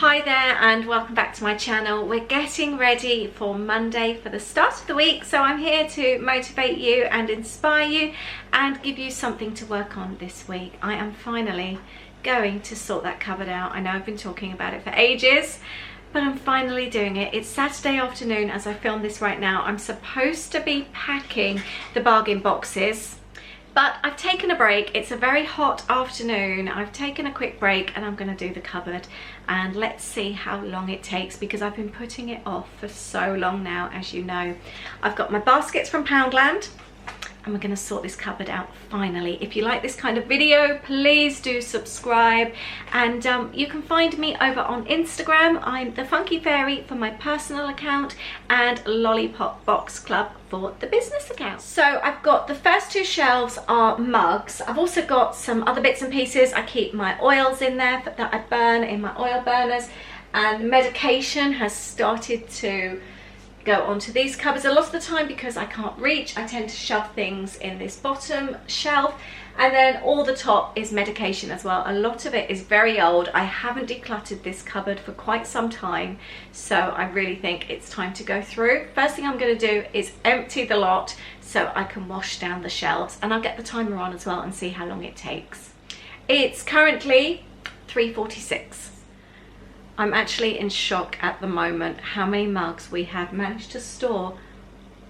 Hi there and welcome back to my channel. We're getting ready for Monday, for the start of the week, so I'm here to motivate you and inspire you and give you something to work on this week. I am finally going to sort that cupboard out. I know I've been talking about it for ages, but I'm finally doing it. It's Saturday afternoon as I film this right now. I'm supposed to be packing the bargain boxes, but I've taken a break. It's a very hot afternoon. I've taken a quick break and I'm going to do the cupboard, and let's see how long it takes because I've been putting it off for so long now, as you know. I've got my baskets from Poundland and we're going to sort this cupboard out finally. If you like this kind of video, please do subscribe, and you can find me over on Instagram. I'm the Funky Fairy for my personal account and Lollipop Box Club for the business account. So I've got the first two shelves are mugs. I've also got some other bits and pieces. I keep my oils in there that I burn in my oil burners, and medication has started to go onto these cupboards. A lot of the time, because I can't reach, I tend to shove things in this bottom shelf, and then all the top is medication as well. A lot of it is very old. I haven't decluttered this cupboard for quite some time, so I really think it's time to go through. First thing I'm going to do is empty the lot so I can wash down the shelves, and I'll get the timer on as well and see how long it takes. It's currently 3:46. I'm actually in shock at the moment how many mugs we have managed to store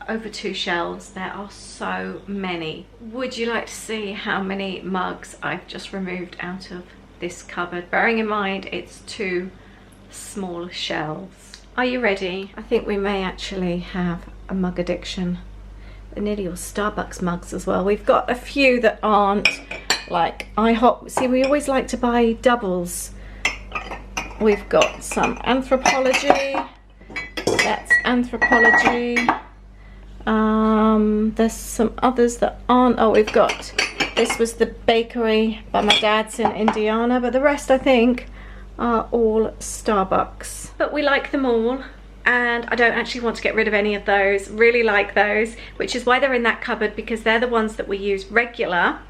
over two shelves. There are so many. Would you like to see how many mugs I've just removed out of this cupboard? Bearing in mind it's two small shelves. Are you ready? I think we may actually have a mug addiction. They're nearly all Starbucks mugs as well. We've got a few that aren't, like IHOP. See, we always like to buy doubles. We've got some Anthropology. That's Anthropology. There's some others that aren't. Oh, we've got, this was the bakery by my dad's in Indiana, but the rest I think are all Starbucks. But we like them all, and I don't actually want to get rid of any of those. Really like those, which is why they're in that cupboard, because they're the ones that we use regular.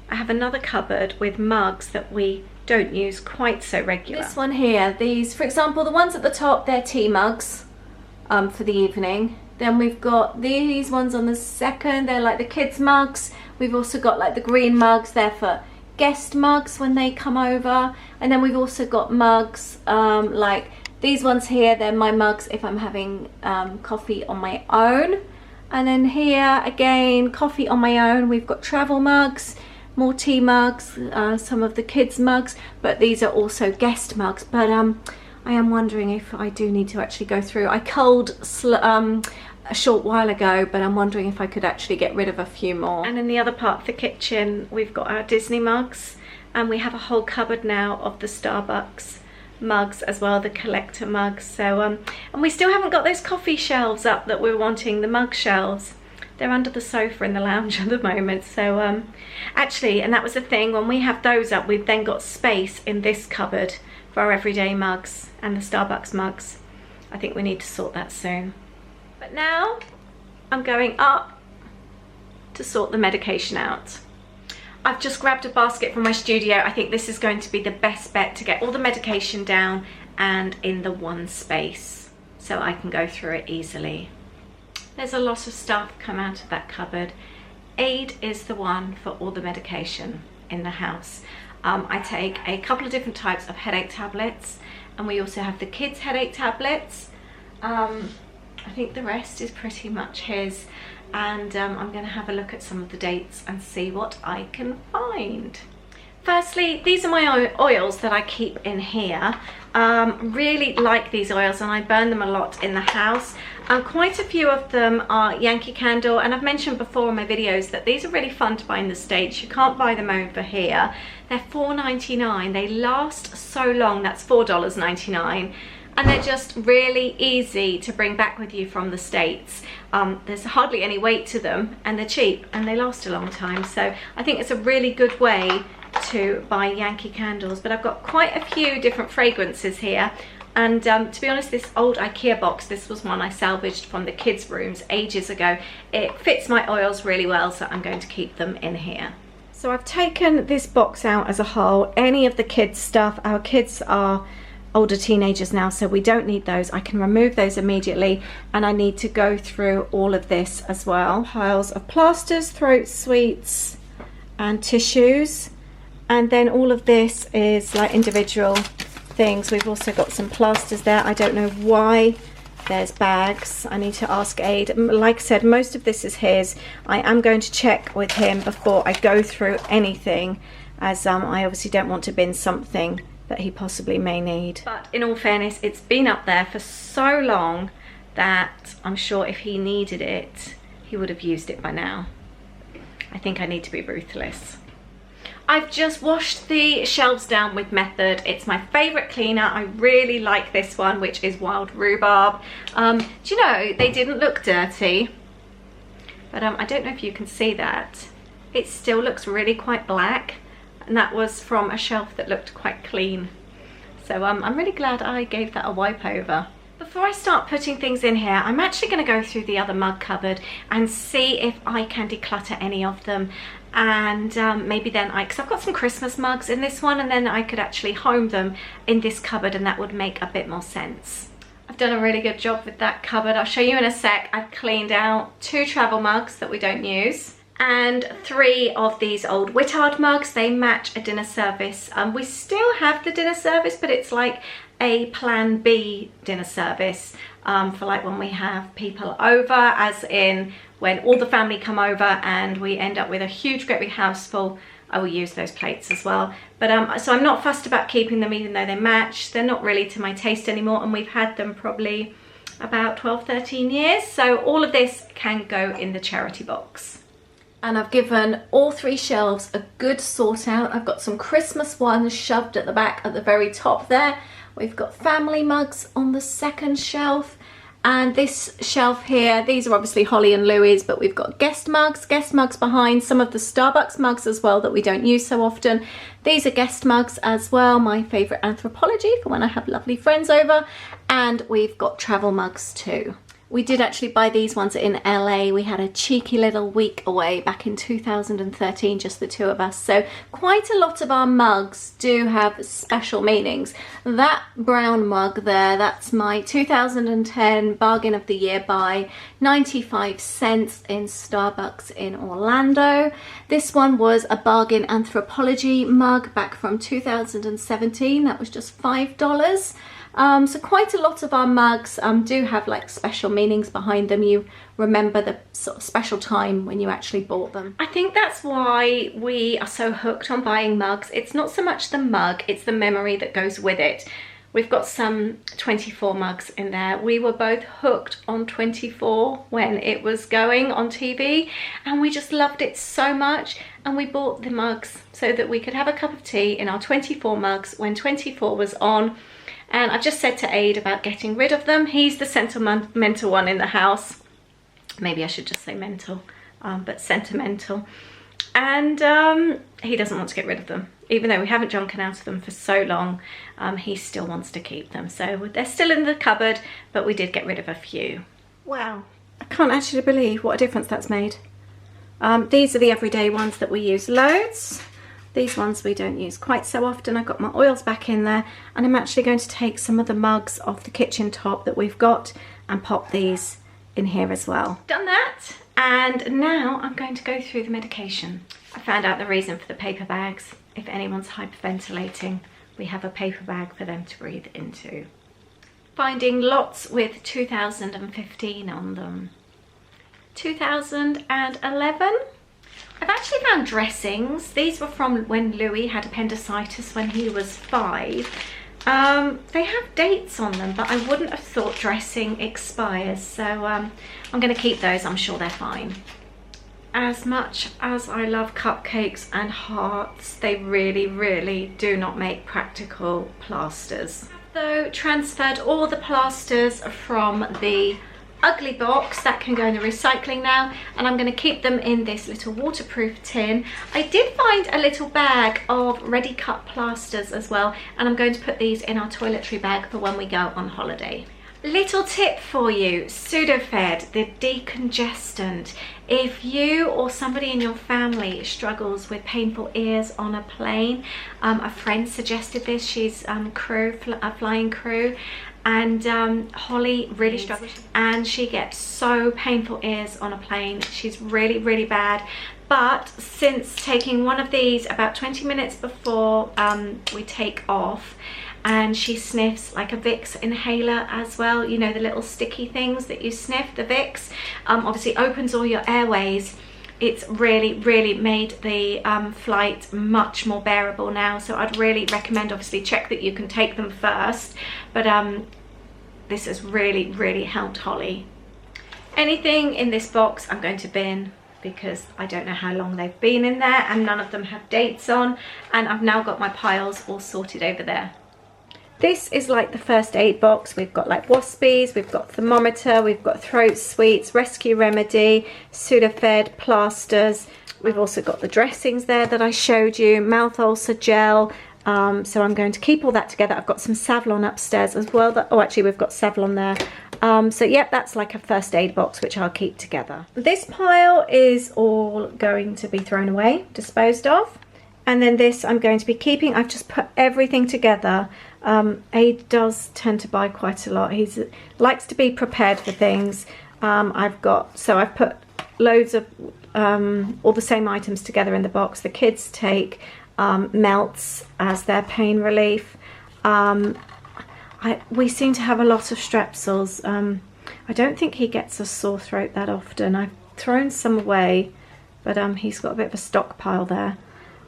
I have another cupboard with mugs that we don't use quite so regular. This one here, these, for example, the ones at the top, they're tea mugs for the evening. Then we've got these ones on the second, they're like the kids mugs. We've also got like the green mugs, they're for guest mugs when they come over. And then we've also got mugs like these ones here, they're my mugs if I'm having coffee on my own. And then here again, coffee on my own. We've got travel mugs, more tea mugs, some of the kids mugs, but these are also guest mugs. But I am wondering if I do need to actually go through. I culled a short while ago, but I'm wondering if I could actually get rid of a few more. And in the other part of the kitchen, we've got our Disney mugs, and we have a whole cupboard now of the Starbucks mugs as well, the collector mugs. So and we still haven't got those coffee shelves up that we're wanting, the mug shelves. They're under the sofa in the lounge at the moment. So actually, and that was the thing, when we have those up, we've then got space in this cupboard for our everyday mugs and the Starbucks mugs. I think we need to sort that soon. But now I'm going up to sort the medication out. I've just grabbed a basket from my studio. I think this is going to be the best bet to get all the medication down and in the one space so I can go through it easily. There's a lot of stuff come out of that cupboard. Aid is the one for all the medication in the house. I take a couple of different types of headache tablets, and we also have the kids' headache tablets. I think the rest is pretty much his, and I'm going to have a look at some of the dates and see what I can find. Firstly, these are my oils that I keep in here. Really like these oils, and I burn them a lot in the house. Quite a few of them are Yankee Candle, and I've mentioned before in my videos that these are really fun to buy in the States. You can't buy them over here. They're $4.99. They last so long. That's $4.99. And they're just really easy to bring back with you from the States. There's hardly any weight to them, and they're cheap, and they last a long time. So I think it's a really good way to buy Yankee candles. But I've got quite a few different fragrances here, and to be honest, this old IKEA box, this was one I salvaged from the kids' rooms ages ago. It fits my oils really well, so I'm going to keep them in here. So I've taken this box out as a whole. Any of the kids stuff, our kids are older teenagers now, so we don't need those. I can remove those immediately, and I need to go through all of this as well. Piles of plasters, throat sweets and tissues, and then all of this is like individual things. We've also got some plasters there. I don't know why there's bags. I need to ask Aid. Like I said, most of this is his. I am going to check with him before I go through anything, as I obviously don't want to bin something that he possibly may need. But in all fairness, it's been up there for so long that I'm sure if he needed it, he would have used it by now. I think I need to be ruthless. I've just washed the shelves down with Method. It's my favourite cleaner. I really like this one, which is Wild Rhubarb. Do you know, they didn't look dirty, but I don't know if you can see that. It still looks really quite black, and that was from a shelf that looked quite clean. So I'm really glad I gave that a wipe over. Before I start putting things in here, I'm actually going to go through the other mug cupboard and see if I can declutter any of them. And maybe then because I've got some Christmas mugs in this one, and then I could actually home them in this cupboard, and that would make a bit more sense. I've done a really good job with that cupboard. I'll show you in a sec. I've cleaned out 2 travel mugs that we don't use, and 3 of these old Whittard mugs. They match a dinner service. We still have the dinner service, but it's like a plan B dinner service for like when we have people over, as in when all the family come over and we end up with a huge great big house full. I will use those plates as well. But so I'm not fussed about keeping them, even though they match. They're not really to my taste anymore, and we've had them probably about 12-13 years. So all of this can go in the charity box. And I've given all 3 shelves a good sort out. I've got some Christmas ones shoved at the back at the very top there. We've got family mugs on the second shelf. And this shelf here, these are obviously Holly and Louie's, but we've got guest mugs behind, some of the Starbucks mugs as well that we don't use so often. These are guest mugs as well, my favourite Anthropology for when I have lovely friends over. And we've got travel mugs too. We did actually buy these ones in LA. We had a cheeky little week away back in 2013, just the 2 of us. So quite a lot of our mugs do have special meanings. That brown mug there, that's my 2010 bargain of the year buy, 95 cents in Starbucks in Orlando. This one was a bargain Anthropology mug back from 2017. That was just $5. So quite a lot of our mugs do have like special meanings behind them. You remember the sort of special time when you actually bought them. I think that's why we are so hooked on buying mugs. It's not so much the mug, it's the memory that goes with it. We've got some 24 mugs in there. We were both hooked on 24 when it was going on TV, and we just loved it so much, and we bought the mugs so that we could have a cup of tea in our 24 mugs when 24 was on. And I've just said to Aid about getting rid of them. He's the sentimental one in the house. Maybe I should just say mental, but sentimental. And he doesn't want to get rid of them. Even though we haven't drunken out of them for so long, he still wants to keep them. So they're still in the cupboard, but we did get rid of a few. Wow, I can't actually believe what a difference that's made. These are the everyday ones that we use loads. These ones we don't use quite so often. I've got my oils back in there, and I'm actually going to take some of the mugs off the kitchen top that we've got and pop these in here as well. Done that, and now I'm going to go through the medication. I found out the reason for the paper bags. If anyone's hyperventilating, we have a paper bag for them to breathe into. Finding lots with 2015 on them. 2011. I've actually found dressings. These were from when Louis had appendicitis when he was 5. They have dates on them, but I wouldn't have thought dressing expires. So I'm going to keep those. I'm sure they're fine. As much as I love cupcakes and hearts, they really, really do not make practical plasters. Though transferred all the plasters from the ugly box that can go in the recycling now, and I'm going to keep them in this little waterproof tin. I did find a little bag of ready cut plasters as well, and I'm going to put these in our toiletry bag for when we go on holiday. Little tip for you, Sudafed, the decongestant. If you or somebody in your family struggles with painful ears on a plane, a friend suggested this. She's a flying crew, and Holly really struggles, and she gets so painful ears on a plane. She's really bad. But since taking one of these about 20 minutes before we take off, and she sniffs like a Vicks inhaler as well, you know, the little sticky things that you sniff, the Vicks, obviously opens all your airways. It's really made the flight much more bearable now. So I'd really recommend, obviously check that you can take them first, but this has really helped Holly. Anything in this box I'm going to bin, because I don't know how long they've been in there, and none of them have dates on, and I've now got my piles all sorted over there. This is like the first aid box. We've got like Waspies, we've got thermometer, we've got throat sweets, rescue remedy, Sudafed, plasters. We've also got the dressings there that I showed you, mouth ulcer gel. So I'm going to keep all that together. I've got some Savlon upstairs as well. Oh, actually we've got Savlon there. So yep, that's like a first aid box, which I'll keep together. This pile is all going to be thrown away, disposed of. And then this I'm going to be keeping. I've just put everything together. Aid does tend to buy quite a lot. He likes to be prepared for things. I've put loads of all the same items together in the box. The kids take melts as their pain relief. We seem to have a lot of Strepsils. I don't think he gets a sore throat that often. I've thrown some away, but he's got a bit of a stockpile there.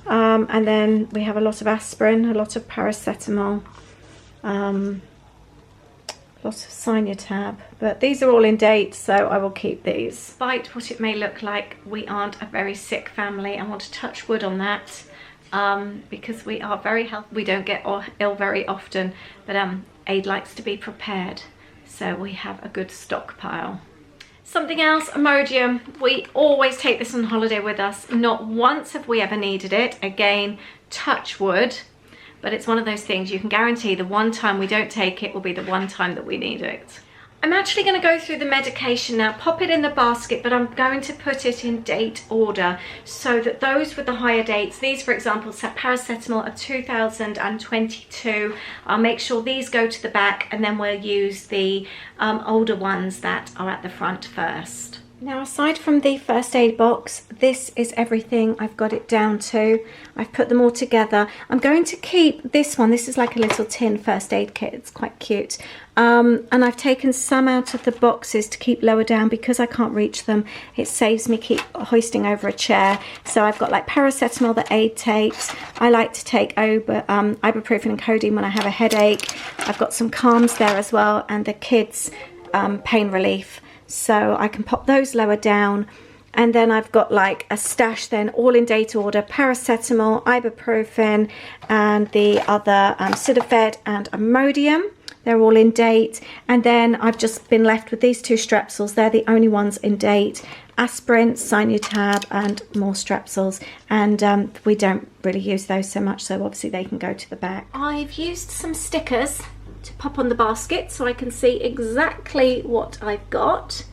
And then we have a lot of aspirin, a lot of paracetamol, a lot of Sinutab, but these are all in date, so I will keep these. Despite what it may look like, we aren't a very sick family. I want to touch wood on that, because we are very healthy. We don't get ill very often, but Aid likes to be prepared, so we have a good stockpile. Something else, Imodium. We always take this on holiday with us. Not once have we ever needed it. Again, touch wood, but it's one of those things you can guarantee the one time we don't take it will be the one time that we need it. I'm actually going to go through the medication now, pop it in the basket, but I'm going to put it in date order so that those with the higher dates, these for example, paracetamol are 2022. I'll make sure these go to the back, and then we'll use the older ones that are at the front first. Now, aside from the first aid box, this is everything I've got it down to. I've put them all together. I'm going to keep this one. This is like a little tin first aid kit. It's quite cute. And I've taken some out of the boxes to keep lower down because I can't reach them. It saves me keep hoisting over a chair. So I've got like paracetamol that Aid takes. I like to take ibuprofen and codeine when I have a headache. I've got some Calms there as well, and the kids' pain relief. So I can pop those lower down. And then I've got like a stash then, all in date order, paracetamol, ibuprofen, and the other Sudafed and Imodium. They're all in date. And then I've just been left with these two Strepsils. They're the only ones in date. Aspirin, Sinutab, and more Strepsils. And we don't really use those so much, so obviously they can go to the back. I've used some stickers to pop on the basket so I can see exactly what I've got,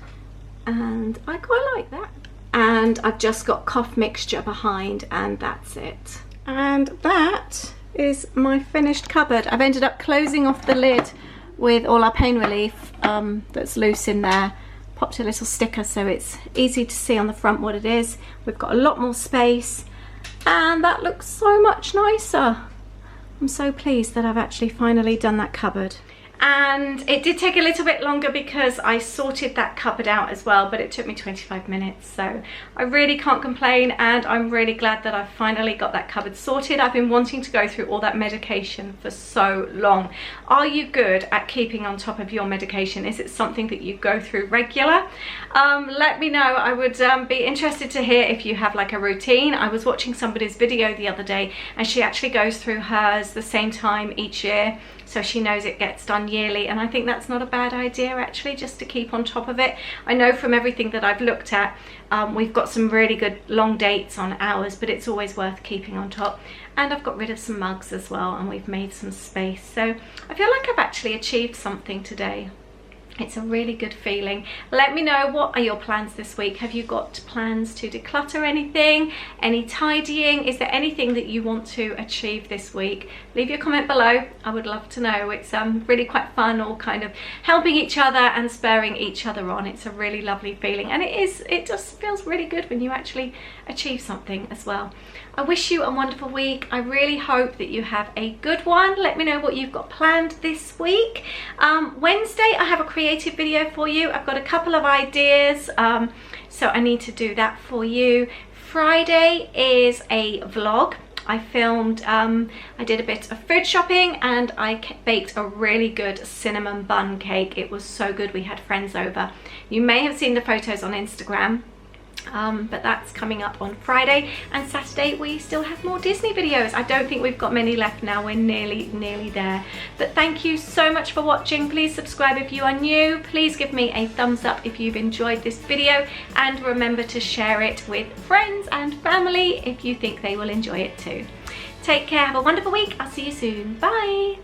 and I quite like that. And I've just got cough mixture behind, and that's it. And that is my finished cupboard. I've ended up closing off the lid with all our pain relief that's loose in there. Popped a little sticker so it's easy to see on the front what it is. We've got a lot more space, and that looks so much nicer. I'm so pleased that I've actually finally done that cupboard. And it did take a little bit longer because I sorted that cupboard out as well, but it took me 25 minutes, so I really can't complain, and I'm really glad that I've finally got that cupboard sorted. I've been wanting to go through all that medication for so long. Are you good at keeping on top of your medication? Is it something that you go through regular? Let me know. I would be interested to hear if you have like a routine. I was watching somebody's video the other day, and she actually goes through hers the same time each year, so she knows it gets done yearly, and I think that's not a bad idea actually, just to keep on top of it. I know from everything that I've looked at, we've got some really good long dates on ours, but it's always worth keeping on top. And I've got rid of some mugs as well, and we've made some space, so I feel like I've actually achieved something today. It's a really good feeling. Let me know, what are your plans this week? Have you got plans to declutter anything? Any tidying? Is there anything that you want to achieve this week? Leave your comment below. I would love to know. It's really quite fun, all kind of helping each other and spurring each other on. It's a really lovely feeling, and it just feels really good when you actually achieve something as well. I wish you a wonderful week. I really hope that you have a good one. Let me know what you've got planned this week. Wednesday, I have a creative video for you. I've got a couple of ideas, so I need to do that for you. Friday is a vlog. I filmed, I did a bit of food shopping, and I baked a really good cinnamon bun cake. It was so good. We had friends over. You may have seen the photos on Instagram. But that's coming up on Friday, and Saturday we still have more Disney videos. I don't think we've got many left now. We're nearly there. But thank you so much for watching. Please subscribe if you are new. Please give me a thumbs up if you've enjoyed this video, and remember to share it with friends and family if you think they will enjoy it too. Take care, have a wonderful week. I'll see you soon. Bye.